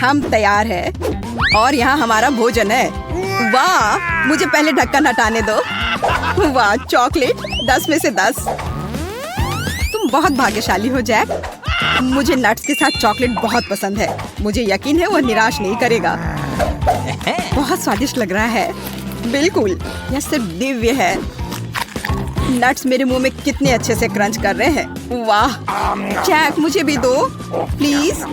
हम तैयार हैं और यहाँ हमारा भोजन है। वाह, मुझे पहले ढक्कन हटाने दो। वाह, चॉकलेट 10 में से 10। तुम बहुत भाग्यशाली हो जैक। मुझे नट्स के साथ चॉकलेट बहुत पसंद है। मुझे यकीन है वो निराश नहीं करेगा। बहुत स्वादिष्ट लग रहा है। बिल्कुल, यह सिर्फ दिव्य है। नट्स मेरे मुंह में कितने अच्छे से क्रंच कर रहे हैं। वाह जैक, मुझे भी दो प्लीज।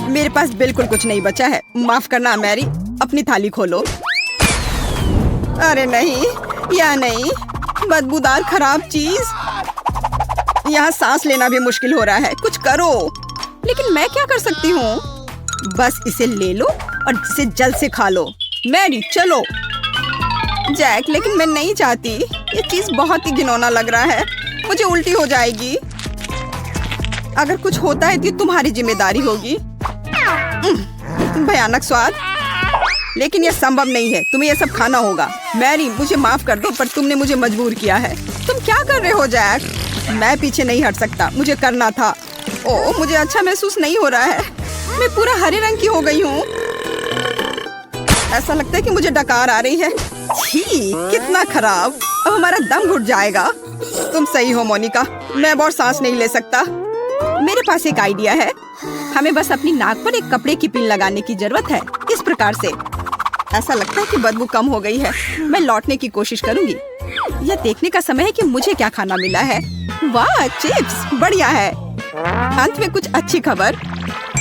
मेरे पास बिल्कुल कुछ नहीं बचा है। माफ करना मैरी, अपनी थाली खोलो। अरे नहीं, या नहीं, बदबूदार खराब चीज। यहाँ सांस लेना भी मुश्किल हो रहा है। कुछ करो। लेकिन मैं क्या कर सकती हूँ? बस इसे ले लो और इसे जल्द से खा लो। मैरी चलो। जैक, लेकिन मैं नहीं चाहती। ये चीज बहुत ही घिनौना लग रहा है। मुझे उल्टी हो जाएगी। अगर कुछ होता है तो तुम्हारी जिम्मेदारी होगी। भयानक स्वाद। लेकिन यह संभव नहीं है। तुम्हें यह सब खाना होगा। मैरी, मुझे माफ कर दो, पर तुमने मुझे मजबूर किया है। तुम क्या कर रहे हो जैक? मैं पीछे नहीं हट सकता। मुझे करना था। ओह, मुझे अच्छा महसूस नहीं हो रहा है। मैं पूरा हरे रंग की हो गई हूँ। ऐसा लगता है कि मुझे डकार आ रही है। छी, कितना खराब। अब हमारा दम घुट जाएगा। तुम सही हो मोनिका, मैं अब और सांस नहीं ले सकता। मेरे पास एक आइडिया है। हमें बस अपनी नाक पर एक कपड़े की पिन लगाने की जरूरत है। इस प्रकार से। ऐसा लगता है कि बदबू कम हो गई है। मैं लौटने की कोशिश करूंगी। यह देखने का समय है कि मुझे क्या खाना मिला है। वाह, चिप्स बढ़िया है। अंत में कुछ अच्छी खबर।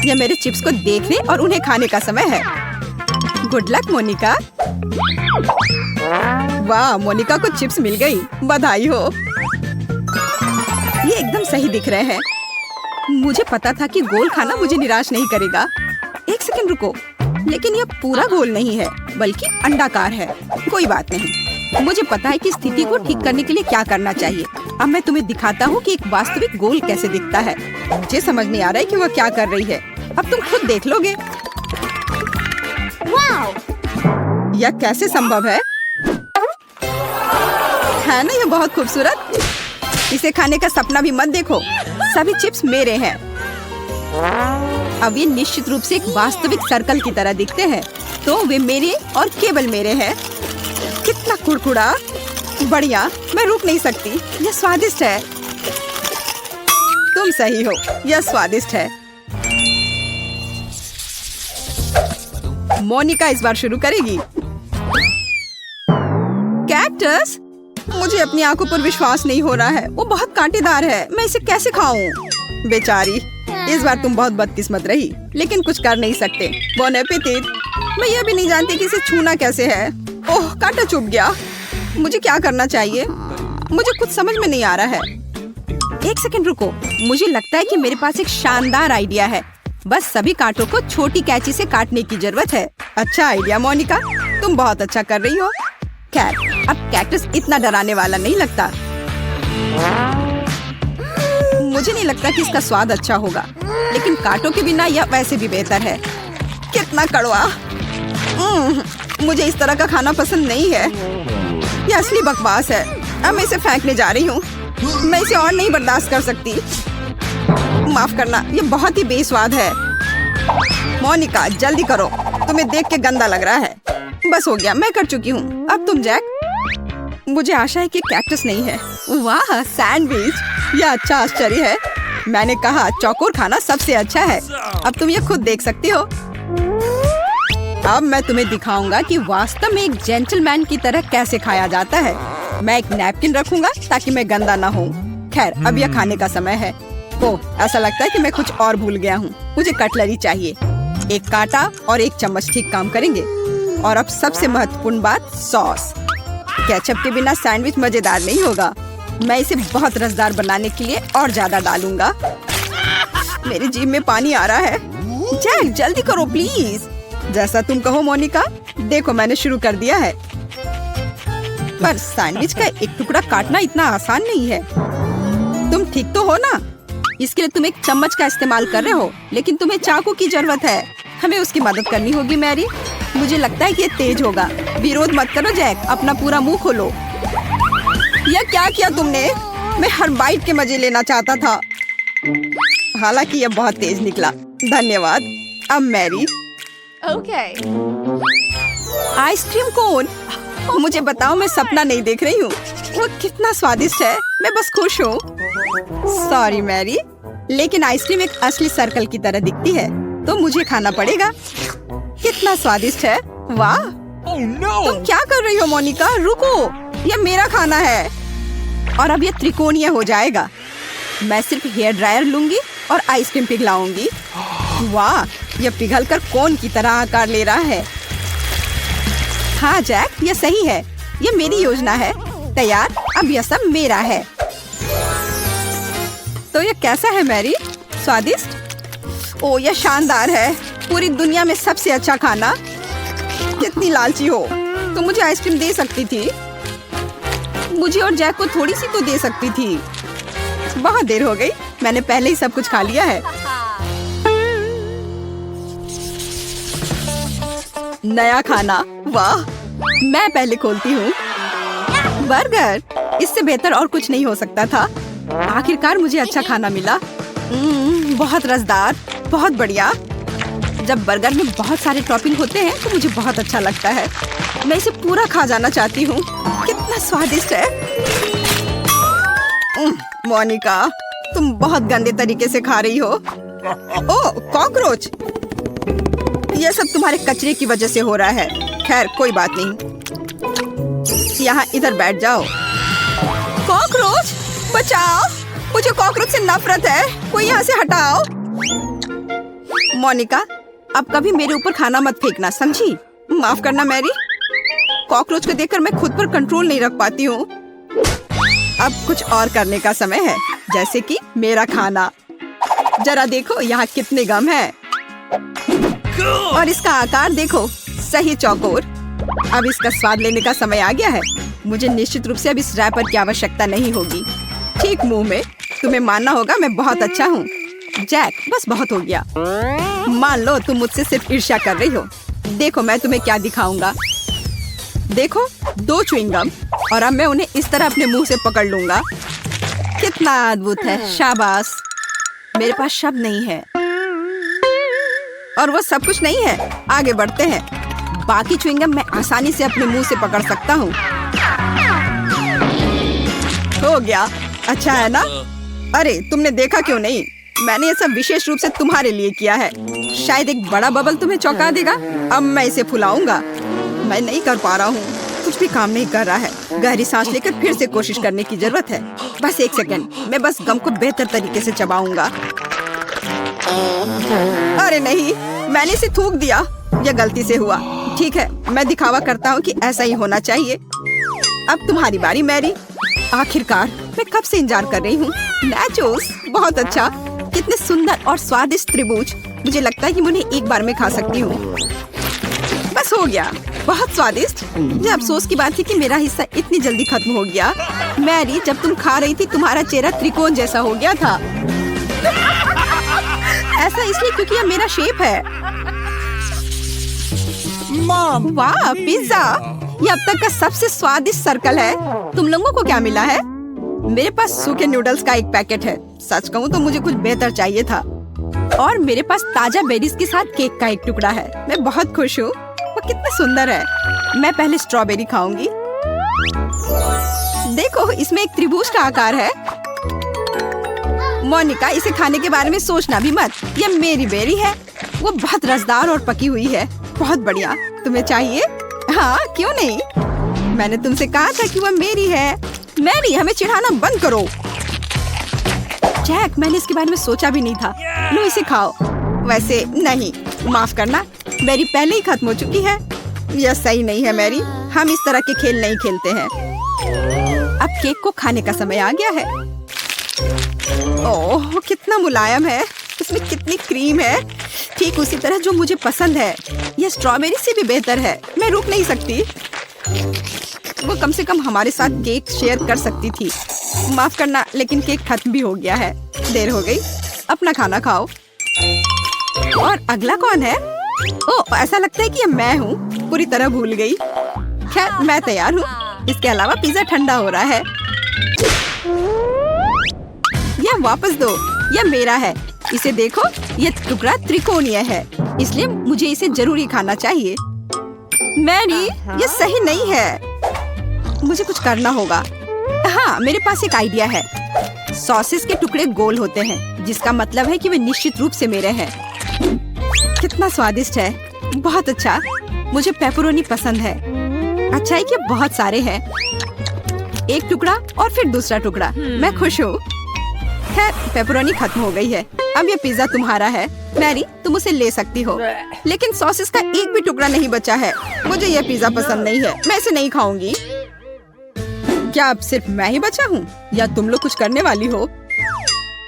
यह मेरे चिप्स को देखने और उन्हें खाने का समय है। Good luck Monica. वाह, मोनिका को चिप्स मिल गई। बधाई हो। ये एकदम सही दिख रहे हैं। मुझे पता था कि गोल खाना मुझे निराश नहीं करेगा। एक सेकंड रुको, लेकिन यह पूरा गोल नहीं है बल्कि अंडाकार है। कोई बात नहीं। मुझे पता है कि स्थिति को ठीक करने के लिए क्या करना चाहिए। अब मैं तुम्हें दिखाता हूँ कि एक वास्तविक गोल कैसे दिखता है। मुझे समझ नहीं आ रहा है कि वह क्या कर रही है। अब तुम खुद देख लोगे। यह कैसे संभव है ना? यह बहुत खूबसूरत। इसे खाने का सपना भी मत देखो। सभी चिप्स मेरे हैं। अब ये निश्चित रूप से एक वास्तविक सर्कल की तरह दिखते हैं। तो वे मेरे और केवल मेरे हैं। कितना कुड़कुड़ा। बढ़िया, मैं रुक नहीं सकती। यह स्वादिष्ट है। तुम सही हो, यह स्वादिष्ट है। मोनिका इस बार शुरू करेगी। कैक्टस, मुझे अपनी आंखों पर विश्वास नहीं हो रहा है। वो बहुत कांटेदार है। मैं इसे कैसे खाऊं? बेचारी, इस बार तुम बहुत बदकिस्मत रही, लेकिन कुछ कर नहीं सकते। Bone appétit. मैं यह भी नहीं जानती कि इसे छूना कैसे है। ओह, कांटा चुभ गया। मुझे क्या करना चाहिए? मुझे कुछ समझ में नहीं आ रहा है। एक सेकंड रुको। मुझे लगता है कि मेरे पास एक शानदार आइडिया है। बस सभी कांटों को छोटी कैंची से काटने की जरूरत है। अच्छा आइडिया मोनिका, तुम बहुत अच्छा कर रही हो। खैर, अब कैक्टस इतना डराने वाला नहीं लगता। मुझे नहीं लगता कि इसका स्वाद अच्छा होगा, लेकिन कांटों के बिना यह वैसे भी बेहतर है। कितना कड़वा। मुझे इस तरह का खाना पसंद नहीं है। यह असली बकवास है। अब मैं इसे फेंकने जा रही हूँ। मैं इसे और नहीं बर्दाश्त कर सकती। माफ करना, यह बहुत ही बेस्वाद है। मोनिका, जल्दी करो। तुम्हें देख के गंदा लग रहा है। बस हो गया, मैं कर चुकी हूँ। अब तुम जैक। मुझे आशा है कि कैक्टस नहीं है। वाह, सैंडविच। यह अच्छा आश्चर्य है। मैंने कहा चौकोर खाना सबसे अच्छा है। अब तुम ये खुद देख सकती हो। अब मैं तुम्हें दिखाऊंगा कि वास्तव में एक जेंटलमैन की तरह कैसे खाया जाता है। मैं एक नैपकिन रखूंगा ताकि मैं गंदा ना हूँ। खैर, अब यह खाने का समय है। ओह, ऐसा लगता है कि मैं कुछ और भूल गया हूँ। मुझे कटलरी चाहिए। एक कांटा और एक चम्मच ठीक काम करेंगे। और अब सबसे महत्वपूर्ण बात, सॉस। केचप के बिना सैंडविच मजेदार नहीं होगा। मैं इसे बहुत रसदार बनाने के लिए और ज्यादा डालूंगा। मेरी जीभ में पानी आ रहा है। जैक, जल्दी करो प्लीज। जैसा तुम कहो मोनिका। देखो, मैंने शुरू कर दिया है। पर सैंडविच का एक टुकड़ा काटना इतना आसान नहीं है। तुम ठीक तो हो ना? इसके लिए तुम एक चम्मच का इस्तेमाल कर रहे हो, लेकिन तुम्हें चाकू की जरूरत है। हमें उसकी मदद करनी होगी मैरी। मुझे लगता है कि ये तेज होगा। विरोध मत करो जैक, अपना पूरा मुंह खोलो। यह क्या किया तुमने? मैं हर बाइट के मजे लेना चाहता था। हालांकि यह बहुत तेज निकला। धन्यवाद। अब मैरी। Okay. Ice cream cone? मुझे बताओ, मैं सपना नहीं देख रही हूँ। वो कितना स्वादिष्ट है, मैं बस खुश हूँ। सॉरी मैरी, लेकिन आइसक्रीम एक असली सर्कल की तरह दिखती है, तो मुझे खाना पड़ेगा। कितना स्वादिष्ट है, वाह। तुम क्या कर रही हो मोनिका? रुको, ये मेरा खाना है और अब ये त्रिकोणीय हो जाएगा। मैं सिर्फ हेयर ड्रायर लूंगी और आइसक्रीम पिघलाऊंगी। वाह, ये पिघलकर कोन की तरह आकार ले रहा है। हाँ जैक, ये सही है, ये मेरी योजना है। तैयार, अब यह सब मेरा है। तो ये कैसा है मैरी? स्वादिष्ट? ओ, यह शानदार है, पूरी दुनिया में सबसे अच्छा खाना। कितनी लालची हो, तो मुझे आइसक्रीम दे सकती थी। मुझे और जैक को थोड़ी सी तो दे सकती थी। बहुत देर हो गई, मैंने पहले ही सब कुछ खा लिया है। नया खाना, वाह। मैं पहले खोलती हूँ। बर्गर, इससे बेहतर और कुछ नहीं हो सकता था। आखिरकार मुझे अच्छा खाना मिला। बहुत रसदार, बहुत बढ़िया। जब बर्गर में बहुत सारे टॉपिंग होते हैं तो मुझे बहुत अच्छा लगता है। मैं इसे पूरा खा जाना चाहती हूँ। कितना स्वादिष्ट है। मोनिका, तुम बहुत गंदे तरीके से खा रही हो। ओह, कॉकरोच। यह सब तुम्हारे कचरे की वजह से हो रहा है। खैर, कोई बात नहीं। यहाँ इधर बैठ जाओ। कॉकरोच, बचाओ, मुझे कॉकरोच से नफरत है। कोई यहाँ से हटाओ। मोनिका, अब कभी मेरे ऊपर खाना मत फेंकना, समझी? माफ करना मैरी। कॉकरोच को देखकर मैं खुद पर कंट्रोल नहीं रख पाती हूँ। अब कुछ और करने का समय है, जैसे कि मेरा खाना। जरा देखो यहाँ कितने गम है और इसका आकार देखो, सही चौकोर। अब इसका स्वाद लेने का समय आ गया है। मुझे निश्चित रूप से अब इस रैपर की आवश्यकता नहीं होगी। ठीक मुंह में। तुम्हें मानना होगा मैं बहुत अच्छा हूँ। जैक, बस बहुत हो गया। मान लो तुम मुझसे सिर्फ ईर्ष्या कर रही हो। देखो मैं तुम्हें क्या दिखाऊंगा। देखो, 2 च्युइंगम और अब मैं उन्हें इस तरह अपने मुंह से पकड़ लूंगा। कितना अद्भुत है, शाबाश। मेरे पास शब्द नहीं है और वो सब कुछ नहीं है। आगे बढ़ते हैं। बाकी च्युइंगम मैं आसानी से अपने मुंह से पकड़ सकता हूँ। हो गया, अच्छा है ना? अरे, तुमने देखा क्यों नहीं? मैंने ये सब विशेष रूप से तुम्हारे लिए किया है। शायद एक बड़ा बबल तुम्हें चौंका देगा। अब मैं इसे फुलाऊंगा। मैं नहीं कर पा रहा हूँ, कुछ भी काम नहीं कर रहा है। गहरी सांस लेकर फिर से कोशिश करने की जरूरत है। बस 1 सेकंड, मैं बस गम को बेहतर तरीके से चबाऊंगा। अरे नहीं, मैंने इसे थूक दिया। यह गलती से हुआ। ठीक है, मैं दिखावा करता हूँ कि ऐसा ही होना चाहिए। अब तुम्हारी बारी मैरी। आखिरकार, मैं कब से इंतजार कर रही हूँ। नाचोस, बहुत अच्छा। कितने सुंदर और स्वादिष्ट त्रिभुज। मुझे लगता है कि मैं उन्हें एक बार में खा सकती हूँ। बस हो गया, बहुत स्वादिष्ट। मुझे अफसोस की बात थी कि मेरा हिस्सा इतनी जल्दी खत्म हो गया। मैरी, जब तुम खा रही थी तुम्हारा चेहरा त्रिकोण जैसा हो गया था। ऐसा इसलिए क्योंकि यह मेरा शेप है। वाह, पिज्जा। ये अब तक का सबसे स्वादिष्ट सर्कल है। तुम लोगों को क्या मिला है? मेरे पास सूखे नूडल्स का एक पैकेट है। सच कहूँ तो मुझे कुछ बेहतर चाहिए था। और मेरे पास ताजा बेरीज के साथ केक का एक टुकड़ा है। मैं बहुत खुश हूँ। वो कितना सुंदर है। मैं पहले स्ट्रॉबेरी खाऊंगी। देखो, इसमें एक त्रिभुज का आकार है। मोनिका, इसे खाने के बारे में सोचना भी मत। यह मेरी बेरी है। वो बहुत रसदार और पकी हुई है। बहुत बढ़िया। तुम्हें चाहिए? हाँ, क्यों नहीं। मैंने तुमसे कहा था कि वह मेरी है। मैरी, हमें चिढ़ाना बंद करो। जैक, मैंने इसके बारे में सोचा भी नहीं था। लो, इसे खाओ। वैसे नहीं, माफ करना, मेरी पहले ही खत्म हो चुकी है। यह सही नहीं है मैरी। हम इस तरह के खेल नहीं खेलते हैं। अब केक को खाने का समय आ गया है। ओह, कितना मुलायम है। इसमें कितनी क्रीम है, ठीक उसी तरह जो मुझे पसंद है। यह स्ट्रॉबेरी से भी बेहतर है। मैं रुक नहीं सकती। वो कम से कम हमारे साथ केक शेयर कर सकती थी। माफ करना, लेकिन केक खत्म भी हो गया है। देर हो गई। अपना खाना खाओ। और अगला कौन है? ओह, ऐसा लगता है कि ये मैं हूँ। पूरी तरह भूल गई। खैर, मैं तैयार हूँ। इसके अलावा पिज्जा ठंडा हो रहा है। यह वापस दो। यह मेरा है। इसे देखो, यह टुकड़ा त्रिकोणीय है। इसलिए मुझे इसे जरूरी खाना चाहिए। मैरी, ये सही नहीं है। मुझे कुछ करना होगा। हाँ, मेरे पास एक आइडिया है। सॉसेस के टुकड़े गोल होते हैं, जिसका मतलब है कि वे निश्चित रूप से मेरे हैं। कितना स्वादिष्ट है, बहुत अच्छा। मुझे पेपरोनी पसंद है। अच्छा है कि बहुत सारे हैं। एक टुकड़ा और फिर दूसरा टुकड़ा। मैं खुश हूँ। खैर, पेपरोनी खत्म हो गई है। अब ये पिज्जा तुम्हारा है। मैरी, तुम उसे ले सकती हो, लेकिन सॉसेस का एक भी टुकड़ा नहीं बचा है। मुझे ये पिज्जा पसंद नहीं है। मैं इसे नहीं खाऊंगी। क्या अब सिर्फ मैं ही बचा हूँ या तुम लोग कुछ करने वाली हो?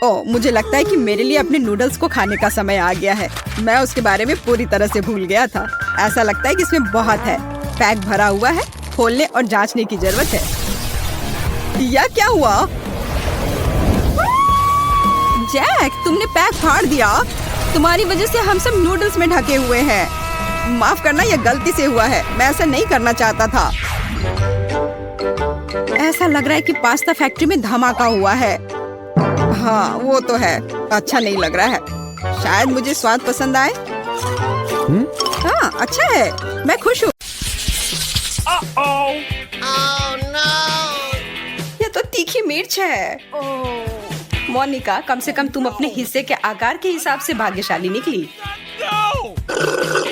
ओह, मुझे लगता है कि मेरे लिए अपने नूडल्स को खाने का समय आ गया है। मैं उसके बारे में पूरी तरह से भूल गया था। ऐसा लगता है कि इसमें बहुत है। पैक भरा हुआ है। खोलने और जांचने की जरूरत है। यह क्या हुआ? जैक, तुमने पैक फाड़ दिया। तुम्हारी वजह से हम सब नूडल्स में ढके हुए हैं। माफ करना, यह गलती से हुआ है। मैं ऐसा नहीं करना चाहता था। ऐसा लग रहा है कि पास्ता फैक्ट्री में धमाका हुआ है। हाँ, वो तो है। अच्छा नहीं लग रहा है। शायद मुझे स्वाद पसंद आए। हाँ, अच्छा है। मैं खुश हूँ। ये तो तीखी मिर्च है। मोनिका, कम से कम तुम अपने हिस्से के आकार के हिसाब से भाग्यशाली निकली।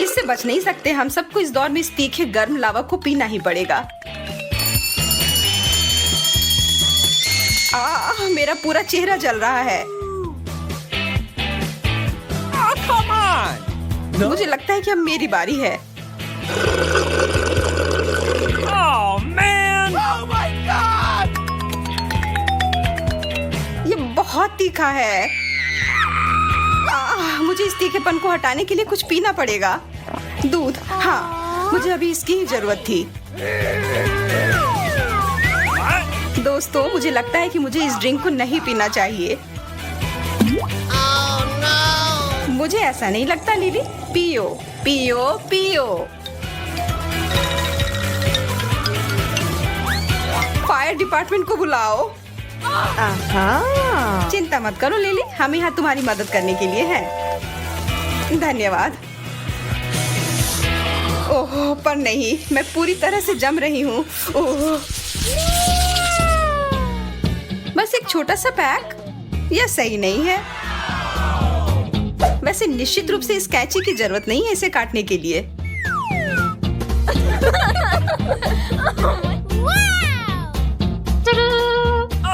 इससे बच नहीं सकते। हम सबको इस दौर में इस तीखे गर्म लावा को पीना ही पड़ेगा। मेरा पूरा चेहरा जल रहा है। मुझे लगता है कि अब मेरी बारी है। ये बहुत तीखा है। मुझे इस तीखेपन को हटाने के लिए कुछ पीना पड़ेगा। दूध। हाँ, मुझे अभी इसकी ही जरूरत थी। दोस्तों, मुझे लगता है कि मुझे इस ड्रिंक को नहीं पीना चाहिए। मुझे ऐसा नहीं लगता। लिली, पियो पियो पियो। फायर डिपार्टमेंट को बुलाओ। चिंता मत करो लिली, हम यहाँ तुम्हारी मदद करने के लिए हैं। धन्यवाद। ओह, पर नहीं, मैं पूरी तरह से जम रही हूँ। ओह, बस एक छोटा सा पैक। यह सही नहीं है। वैसे निश्चित रूप से इस कैंची की जरूरत नहीं है इसे काटने के लिए।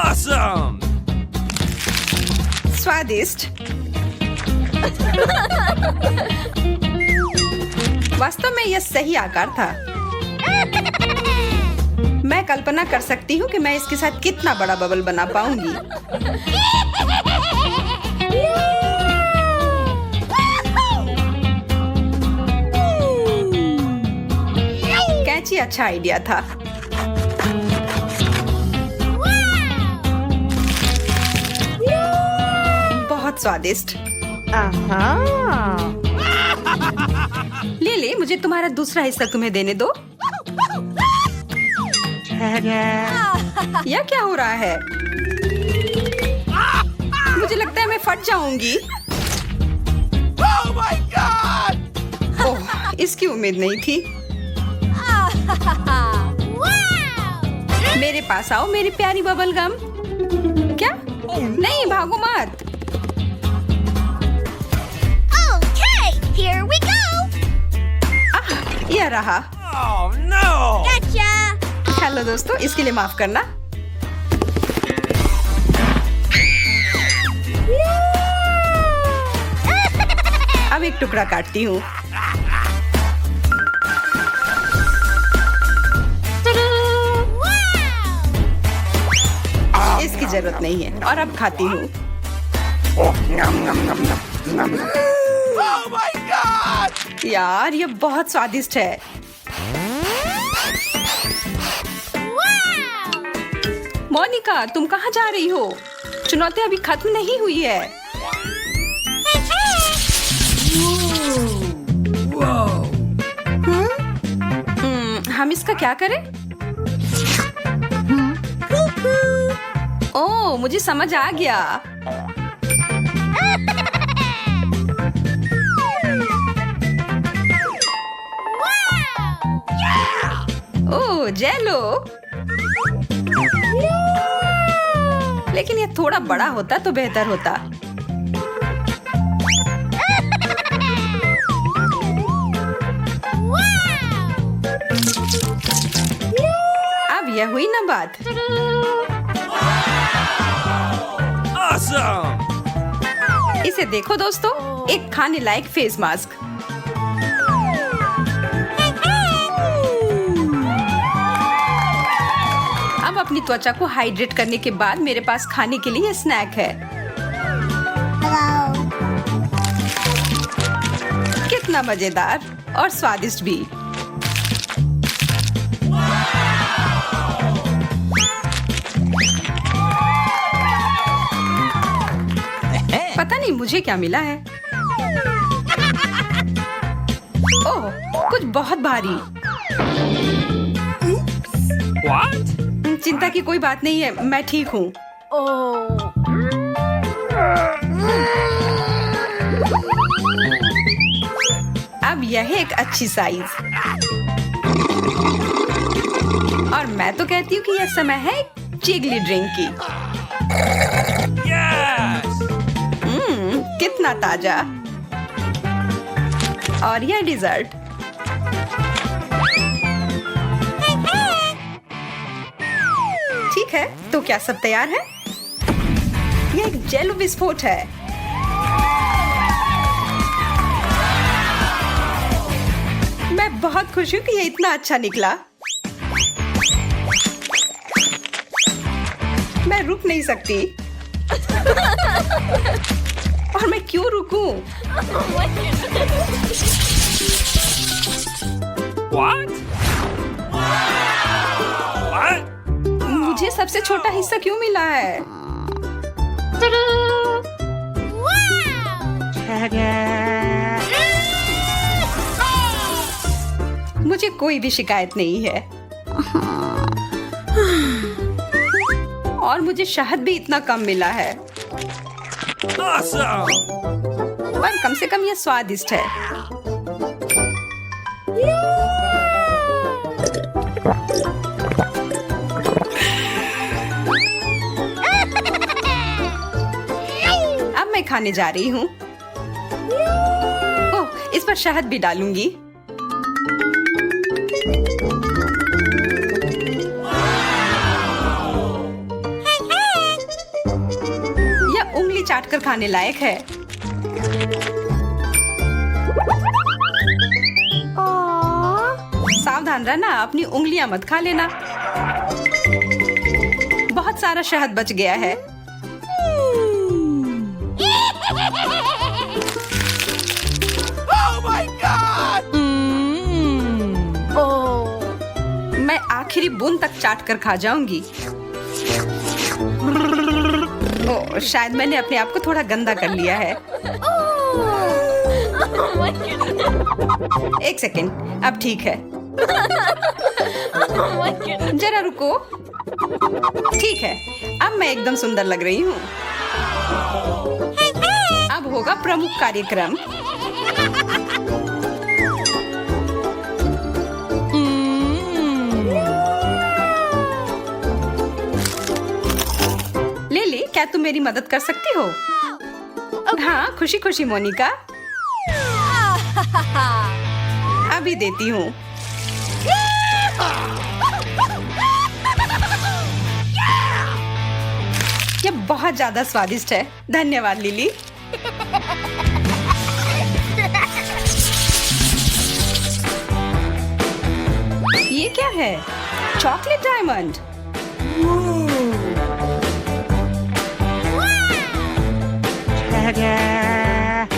Awesome! स्वादिष्ट। वास्तव में यह सही आकार था। मैं कल्पना कर सकती हूँ कि मैं इसके साथ कितना बड़ा बबल बना पाऊंगी। कैंची अच्छा आइडिया था। बहुत स्वादिष्ट। लिली, मुझे तुम्हारा दूसरा हिस्सा तुम्हें देने दो। यह क्या हो रहा है? मुझे लगता है मैं फट जाऊंगी। Oh my God! ओह, इसकी उम्मीद नहीं थी। मेरे पास आओ मेरी प्यारी बबल गम। क्या? नहीं, भागो मत। Here we go! यह रहा। Oh no! Gotcha! हेलो दोस्तों, इसके लिए माफ करना। अब एक टुकड़ा काटती हूँ। इसकी जरूरत नहीं है और अब खाती हूँ। Oh my God! यार, ये बहुत स्वादिष्ट है। मोनिका, तुम कहाँ जा रही हो? चुनौती अभी खत्म नहीं हुई है। हम इसका क्या करें? ओह, मुझे समझ आ गया। जेलो। लेकिन ये थोड़ा बड़ा होता तो बेहतर होता। अब यह हुई ना बात। Awesome! इसे देखो दोस्तों, एक खाने लायक फेस मास्क। अब अपनी त्वचा को हाइड्रेट करने के बाद मेरे पास खाने के लिए स्नैक है। कितना मजेदार और स्वादिष्ट भी। पता नहीं मुझे क्या मिला है। ओह, कुछ बहुत भारी। What? चिंता की कोई बात नहीं है, मैं ठीक हूँ। अब यह एक अच्छी साइज। और मैं तो कहती हूँ कि यह समय है चिगली ड्रिंक की। Yes! कितना ताजा। और यह डिजर्ट। ठीक है, तो क्या सब तैयार है? यह एक जेलो विस्फोट है। मैं बहुत खुश हूँ कि ये इतना अच्छा निकला। मैं रुक नहीं सकती। और मैं क्यों रुकूं? What? What? मुझे सबसे छोटा हिस्सा क्यों मिला है? मुझे कोई भी शिकायत नहीं है। और मुझे शहद भी इतना कम मिला है। Awesome! पर कम से कम यह स्वादिष्ट है। अब मैं खाने जा रही हूँ। ओह, इस पर शहद भी डालूंगी। यह उंगली चाटकर खाने लायक है। सावधान रहना, अपनी उंगलियां मत खा लेना। बहुत सारा शहद बच गया है। Oh my God! मैं आखिरी बूंद तक चाट कर खा जाऊंगी। ओह, शायद मैंने अपने आप को थोड़ा गंदा कर लिया है। एक सेकेंड, अब ठीक है। जरा रुको। ठीक है, अब मैं एकदम सुंदर लग रही हूँ। अब होगा प्रमुख कार्यक्रम। लिली, क्या तुम मेरी मदद कर सकती हो? हाँ, खुशी खुशी मोनिका। अभी देती हूँ। यह बहुत ज्यादा स्वादिष्ट है। धन्यवाद लिली। ये क्या है? Chocolate diamond. Yes!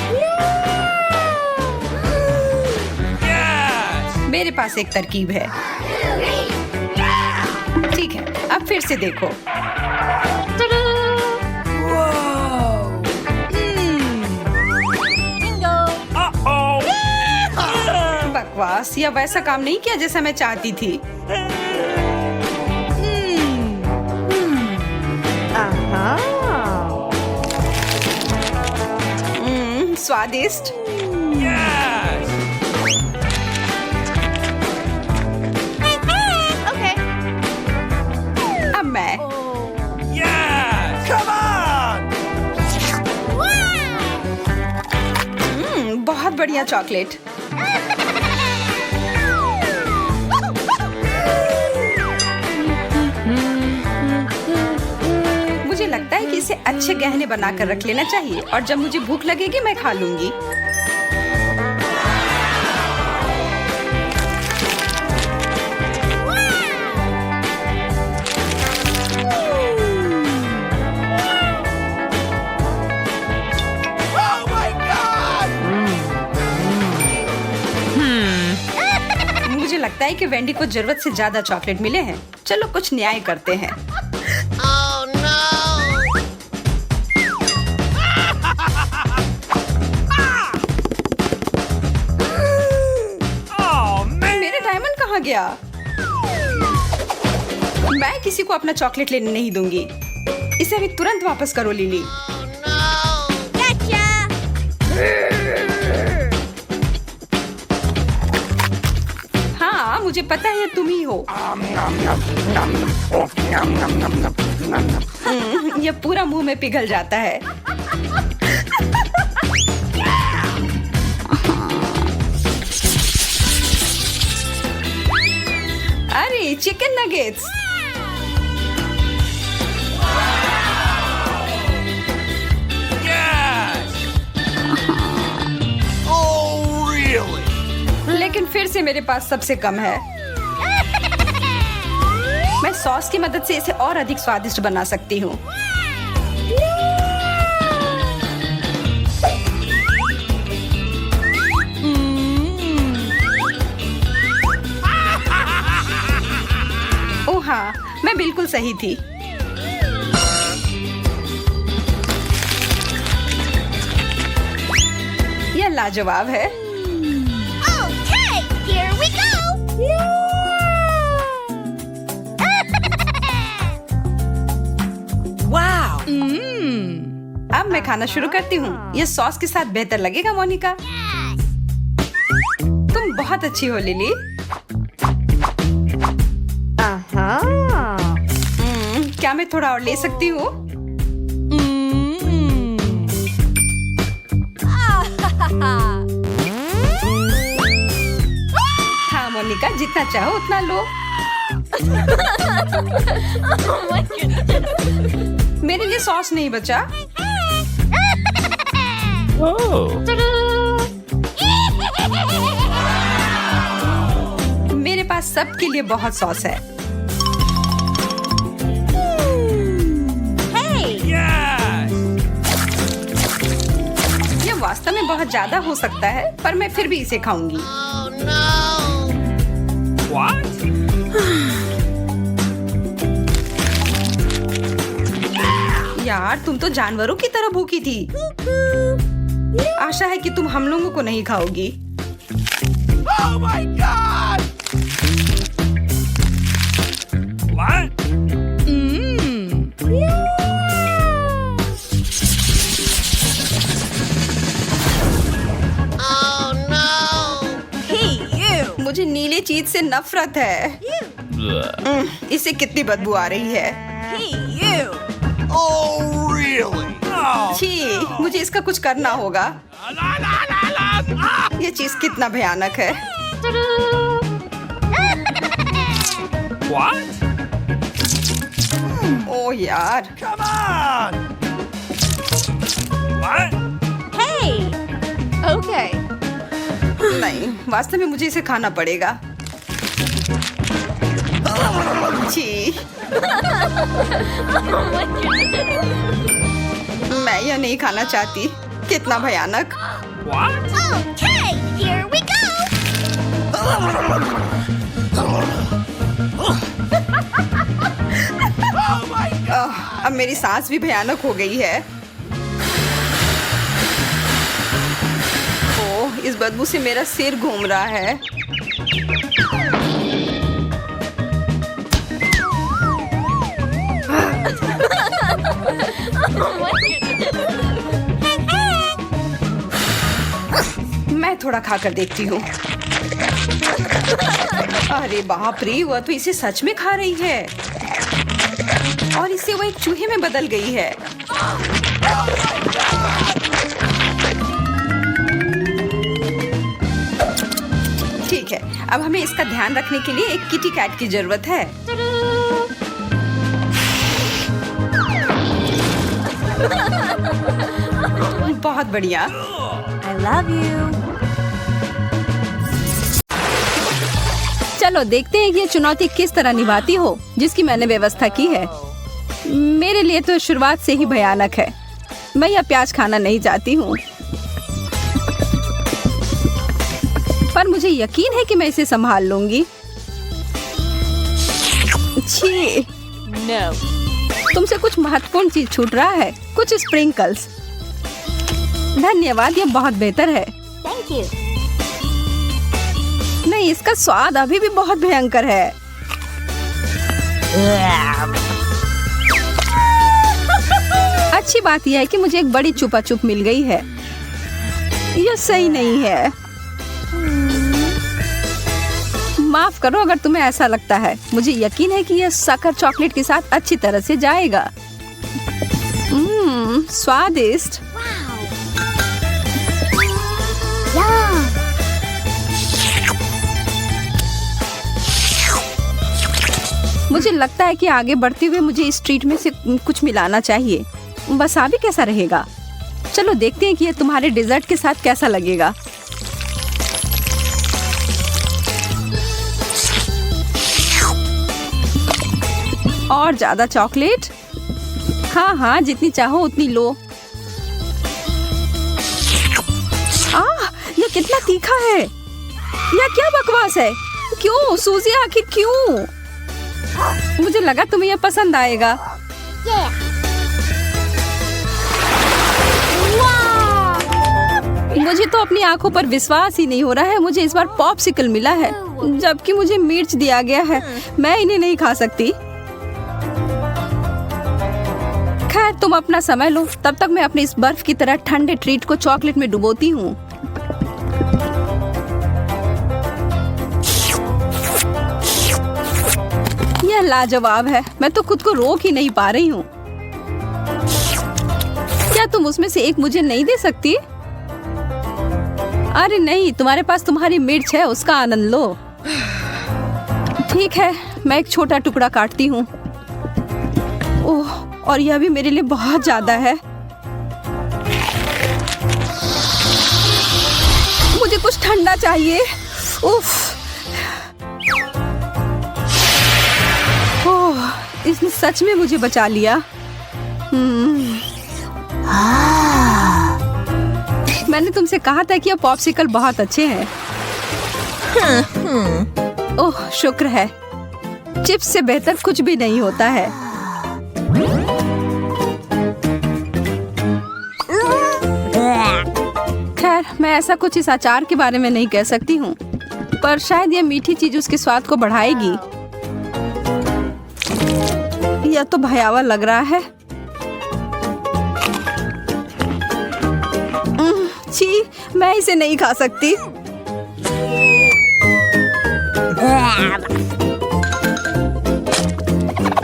मेरे पास एक तरकीब है। ठीक है, अब फिर से देखो। Uh-oh! बकवास, या वैसा काम नहीं किया जैसा मैं चाहती थी। स्वादिष्ट। Yes! बहुत बढ़िया चॉकलेट। मुझे लगता है कि इसे अच्छे गहने बनाकर रख लेना चाहिए और जब मुझे भूख लगेगी मैं खा लूंगी। Oh my God! मुझे लगता है कि वेंडी को जरूरत से ज्यादा चॉकलेट मिले हैं। चलो कुछ न्याय करते हैं। Oh no! Oh man! मेरे डायमंड कहाँ गया? मैं किसी को अपना चॉकलेट लेने नहीं दूंगी। इसे अभी तुरंत वापस करो लिली। Gotcha! हाँ मुझे पता है ये तुम ही हो। ये पूरा मुंह में पिघल जाता है। अरे chicken nuggets. Yes! Oh really? लेकिन फिर से मेरे पास सबसे कम है। मैं सॉस की मदद से इसे और अधिक स्वादिष्ट बना सकती हूँ। ओह हाँ, मैं बिल्कुल सही थी। यह लाजवाब है। Okay, here we go! Wow! अब मैं खाना शुरू करती हूँ। यह सॉस के साथ बेहतर लगेगा मोनिका। तुम बहुत अच्छी हो लिली। क्या मैं थोड़ा और ले सकती हूँ? हाँ मोनिका, जितना चाहो उतना लो। मेरे लिए सॉस नहीं बचा। मेरे पास सबके लिए बहुत सॉस है। Yes! ये वास्तव में बहुत ज्यादा हो सकता है, पर मैं फिर भी इसे खाऊंगी। Oh no! What? यार तुम तो जानवरों की तरह भूखी थी। आशा है कि तुम हम लोगों को नहीं खाओगी। Oh my God! What? Oh no! मुझे नीले चीज से नफरत है। इसे कितनी बदबू आ रही है। Oh really? Oh! छी, मुझे इसका कुछ करना होगा। La la la la! Ah! ये चीज कितना भयानक है। What? ओह यार, Come on! What? Okay. नहीं, वास्तव में मुझे इसे खाना पड़ेगा। छी, मैं यह नहीं खाना चाहती। कितना भयानक। What? Okay, here we go! Oh my God! अब मेरी सांस भी भयानक हो गई है। ओह, इस बदबू से मेरा सिर घूम रहा है। मैं थोड़ा खाकर देखती हूँ। अरे बाप रे, वह तो इसे सच में खा रही है और इससे वो एक चूहे में बदल गई है। अब हमें इसका ध्यान रखने के लिए एक किटी कैट की जरूरत है। बहुत बढ़िया। I love you. चलो देखते हैं कि ये चुनौती किस तरह निभाती हो जिसकी मैंने व्यवस्था की है। मेरे लिए तो शुरुआत से ही भयानक है। मैं यह प्याज खाना नहीं चाहती हूँ, पर मुझे यकीन है कि मैं इसे संभाल लूंगी। छी, No. तुमसे कुछ महत्वपूर्ण चीज छूट रहा है, कुछ स्प्रिंकल्स। धन्यवाद, ये बहुत बेहतर है। Thank you. नहीं, इसका स्वाद अभी भी बहुत भयंकर है। अच्छी बात यह है कि मुझे एक बड़ी चुपा चुप मिल गई है। यह सही नहीं है। माफ करो अगर तुम्हें ऐसा लगता है। मुझे यकीन है कि यह शक्कर चॉकलेट के साथ अच्छी तरह से जाएगा। स्वादिष्ट। Yum. मुझे लगता है कि आगे बढ़ते हुए मुझे इस ट्रीट में से कुछ मिलाना चाहिए। वसाबी कैसा रहेगा? चलो देखते हैं कि यह तुम्हारे डेजर्ट के साथ कैसा लगेगा। और ज्यादा चॉकलेट? हाँ हाँ, जितनी चाहो उतनी लो। यह कितना तीखा है। यह क्या बकवास है? क्यों सूजी, आखिर क्यों? मुझे लगा तुम्हें यह पसंद आएगा। Yeah. Wow. मुझे तो अपनी आंखों पर विश्वास ही नहीं हो रहा है। मुझे इस बार पॉप्सिकल मिला है, जबकि मुझे मिर्च दिया गया है। मैं इन्हें नहीं खा सकती। खैर, तुम अपना समय लो, तब तक मैं अपने इस बर्फ की तरह ठंडे ट्रीट को चॉकलेट में डुबोती हूँ। यह लाजवाब है। मैं तो खुद को रोक ही नहीं पा रही हूँ। क्या तुम उसमें से एक मुझे नहीं दे सकती? अरे नहीं, तुम्हारे पास तुम्हारी मिर्च है, उसका आनंद लो। ठीक है, मैं एक छोटा टुकड़ा काटती हूँ। ओह, और यह भी मेरे लिए बहुत ज्यादा है। मुझे कुछ ठंडा चाहिए। उफ। ओह, इसने सच में मुझे बचा लिया। मैंने तुमसे कहा था कि ये पॉप्सिकल बहुत अच्छे हैं। ओह, शुक्र है। चिप्स से बेहतर कुछ भी नहीं होता है। खैर, मैं ऐसा कुछ इस अचार के बारे में नहीं कह सकती हूँ, पर शायद यह मीठी चीज उसके स्वाद को बढ़ाएगी। यह तो भयावह लग रहा है। छी, मैं इसे नहीं खा सकती।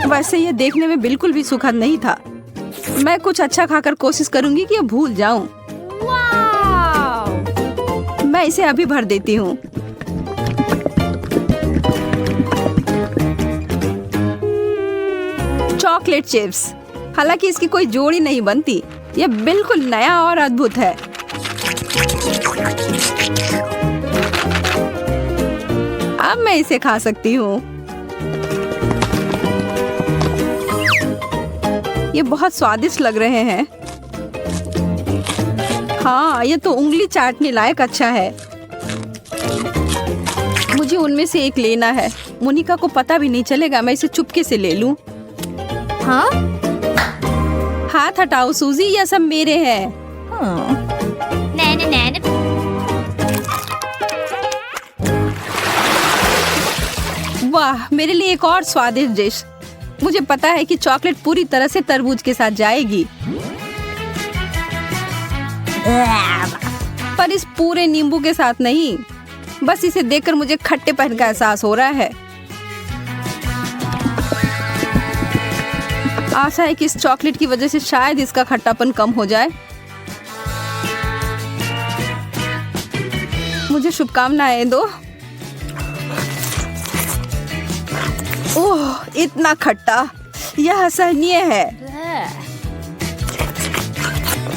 वैसे ये देखने में बिल्कुल भी सुखद नहीं था। मैं कुछ अच्छा खाकर कोशिश करूंगी कि ये भूल जाऊं। मैं इसे अभी भर देती हूँ। Chocolate chips. हालांकि इसकी कोई जोड़ी नहीं बनती। यह बिल्कुल नया और अद्भुत है। अब मैं इसे खा सकती हूँ। ये बहुत स्वादिष्ट लग रहे हैं। हाँ, ये तो उंगली चाटने लायक अच्छा है। मुझे उनमें से एक लेना है। मोनिका को पता भी नहीं चलेगा। मैं इसे चुपके से ले लूं। हाँ? हाथ हटाओ सूजी, यह सब मेरे हैं। Nana. वाह, मेरे लिए एक और स्वादिष्ट डिश। मुझे पता है कि चॉकलेट पूरी तरह से तरबूज के साथ जाएगी, पर इस पूरे नींबू के साथ नहीं। बस इसे देखकर मुझे खट्टेपन का एहसास हो रहा है। आशा है कि इस चॉकलेट की वजह से शायद इसका खट्टापन कम हो जाए। मुझे शुभकामनाएं दो। ओह, इतना खट्टा, यह असहनीय है।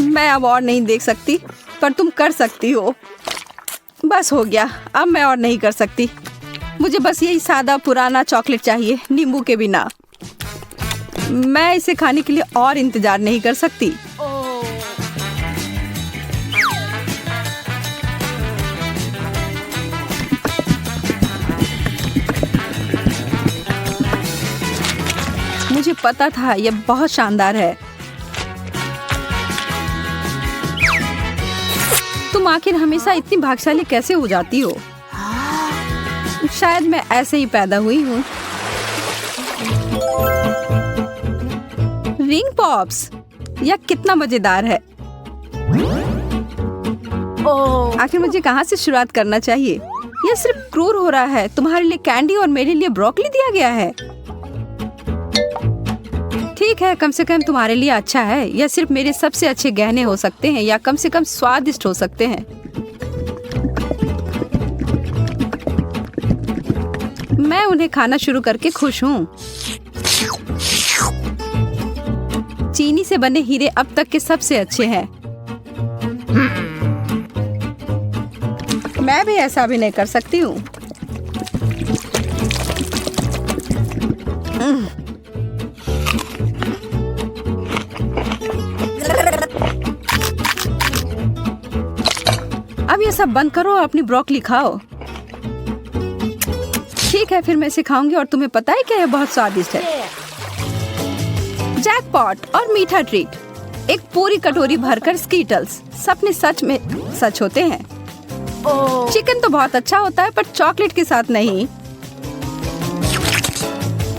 मैं अब और नहीं देख सकती, पर तुम कर सकती हो। बस हो गया, अब मैं और नहीं कर सकती। मुझे बस यही सादा पुराना चॉकलेट चाहिए, नींबू के बिना। मैं इसे खाने के लिए और इंतजार नहीं कर सकती। मुझे पता था यह बहुत शानदार है। तुम आखिर हमेशा इतनी भाग्यशाली कैसे हो जाती हो? शायद मैं ऐसे ही पैदा हुई हूँ। रिंग पॉप्स, यह कितना मजेदार है। आखिर मुझे कहाँ से शुरुआत करना चाहिए? यह सिर्फ क्रूर हो रहा है। तुम्हारे लिए कैंडी और मेरे लिए ब्रोकली दिया गया है। ठीक है, कम से कम तुम्हारे लिए अच्छा है। यह सिर्फ मेरे सबसे अच्छे गहने हो सकते हैं, या कम से कम स्वादिष्ट हो सकते हैं। मैं उन्हें खाना शुरू करके खुश हूँ। चीनी से बने हीरे अब तक के सबसे अच्छे हैं। मैं भी ऐसा भी नहीं कर सकती हूँ। अब ये सब बंद करो और अपनी ब्रोकली खाओ। ठीक है, फिर मैं इसे खाऊंगी और तुम्हें पता है क्या, यह बहुत स्वादिष्ट है। जैकपॉट और मीठा ट्रीट। एक पूरी कटोरी भरकर स्कीटल्स। सपने सच में सच होते हैं। चिकन तो बहुत अच्छा होता है, पर चॉकलेट के साथ नहीं।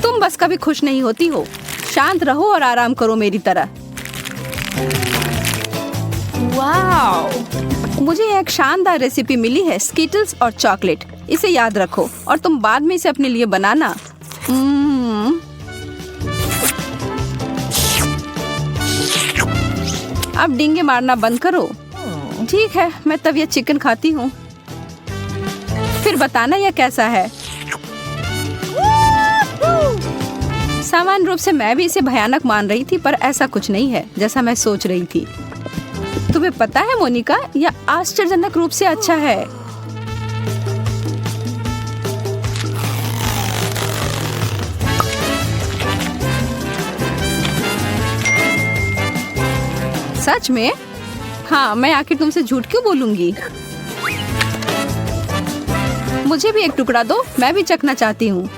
तुम बस कभी खुश नहीं होती हो। शांत रहो और आराम करो मेरी तरह। वाओ! मुझे एक शानदार रेसिपी मिली है, स्कीटल्स और चॉकलेट। इसे याद रखो और तुम बाद में इसे अपने लिए बनाना। अब डींगे मारना बंद करो। ठीक है, मैं तब यह चिकन खाती हूँ। फिर बताना यह कैसा है। सामान्य रूप से मैं भी इसे भयानक मान रही थी, पर ऐसा कुछ नहीं है जैसा मैं सोच रही थी। तुम्हें पता है मोनिका, यह आश्चर्यजनक रूप से अच्छा है। सच में? हाँ, मैं आखिर तुमसे झूठ क्यों बोलूंगी? मुझे भी एक टुकड़ा दो, मैं भी चखना चाहती हूँ।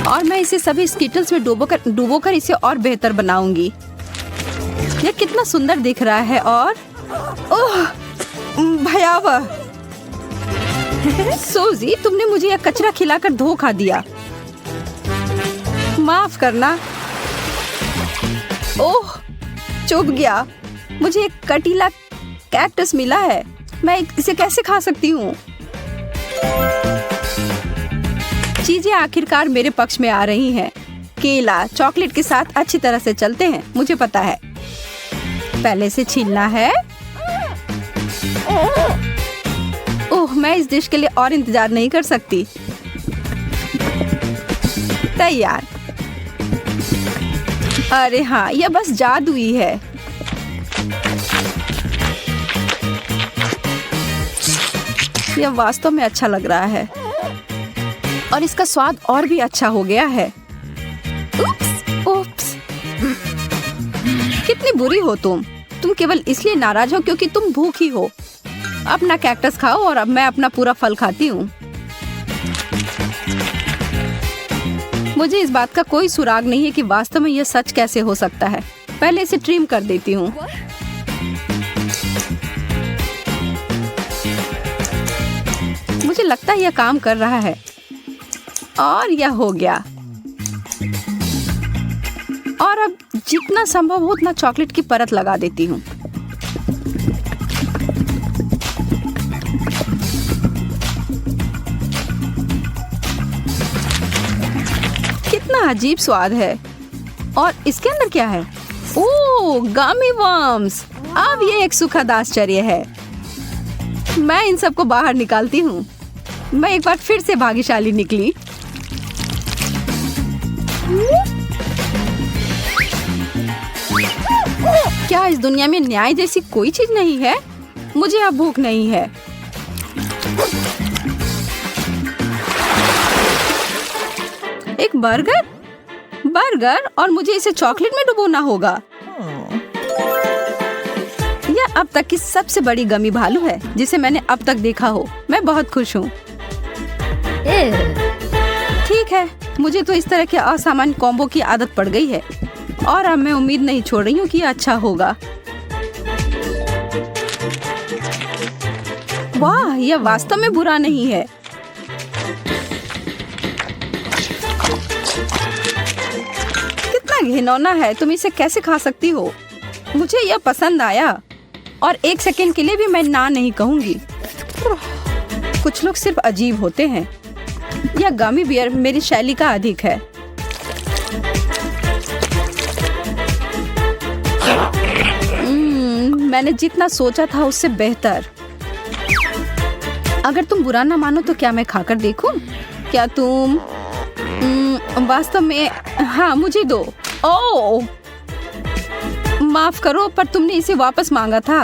और मैं इसे सभी स्कीटल्स में डुबोकर इसे और बेहतर बनाऊंगी। यह कितना सुंदर दिख रहा है और ओह, भयावह। सोजी, तुमने मुझे यह कचरा खिलाकर धोखा दिया। माफ करना। ओह, चुभ गया। मुझे एक कटीला कैक्टस मिला है। मैं इसे कैसे खा सकती हूँ? चीजें आखिरकार मेरे पक्ष में आ रही हैं। केला चॉकलेट के साथ अच्छी तरह से चलते हैं, मुझे पता है। पहले से छीलना है। ओह, मैं इस डिश के लिए और इंतजार नहीं कर सकती। तैयार। अरे हाँ, यह बस जादुई है। यह वास्तव में अच्छा लग रहा है और इसका स्वाद और भी अच्छा हो गया है। उप्स। कितनी बुरी हो तुम केवल इसलिए नाराज हो क्योंकि तुम भूखी हो। अपना कैक्टस खाओ और अब मैं अपना पूरा फल खाती हूँ। मुझे इस बात का कोई सुराग नहीं है कि वास्तव में यह सच कैसे हो सकता है। पहले इसे ट्रिम कर देती हूँ। मुझे लगता है यह काम कर रहा है और यह हो गया। और अब जितना संभव हो उतना चॉकलेट की परत लगा देती हूँ। कितना अजीब स्वाद है। और इसके अंदर क्या है? ओह, गमी वर्म्स। अब ये एक सुखद आश्चर्य है। मैं इन सबको बाहर निकालती हूँ। मैं एक बार फिर से भाग्यशाली निकली। क्या इस दुनिया में न्याय जैसी कोई चीज नहीं है? मुझे अब भूख नहीं है। एक बर्गर? बर्गर और मुझे इसे चॉकलेट में डुबोना होगा। यह अब तक की सबसे बड़ी गमी भालू है जिसे मैंने अब तक देखा हो। मैं बहुत खुश हूँ। ठीक है, मुझे तो इस तरह के असामान्य कॉम्बो की आदत पड़ गई है और अब मैं उम्मीद नहीं छोड़ रही हूँ कि यह अच्छा होगा। वाह, यह वास्तव में बुरा नहीं है। कितना घिनौना है, तुम इसे कैसे खा सकती हो? मुझे यह पसंद आया और एक सेकंड के लिए भी मैं ना नहीं कहूंगी। कुछ लोग सिर्फ अजीब होते हैं। यह गमी बियर मेरी शैली का अधिक है। मैंने जितना सोचा था उससे बेहतर। अगर तुम बुरा ना मानो तो क्या मैं खाकर देखूं? क्या तुम वास्तव में? हाँ, मुझे दो। ओह, माफ करो, पर तुमने इसे वापस मांगा था।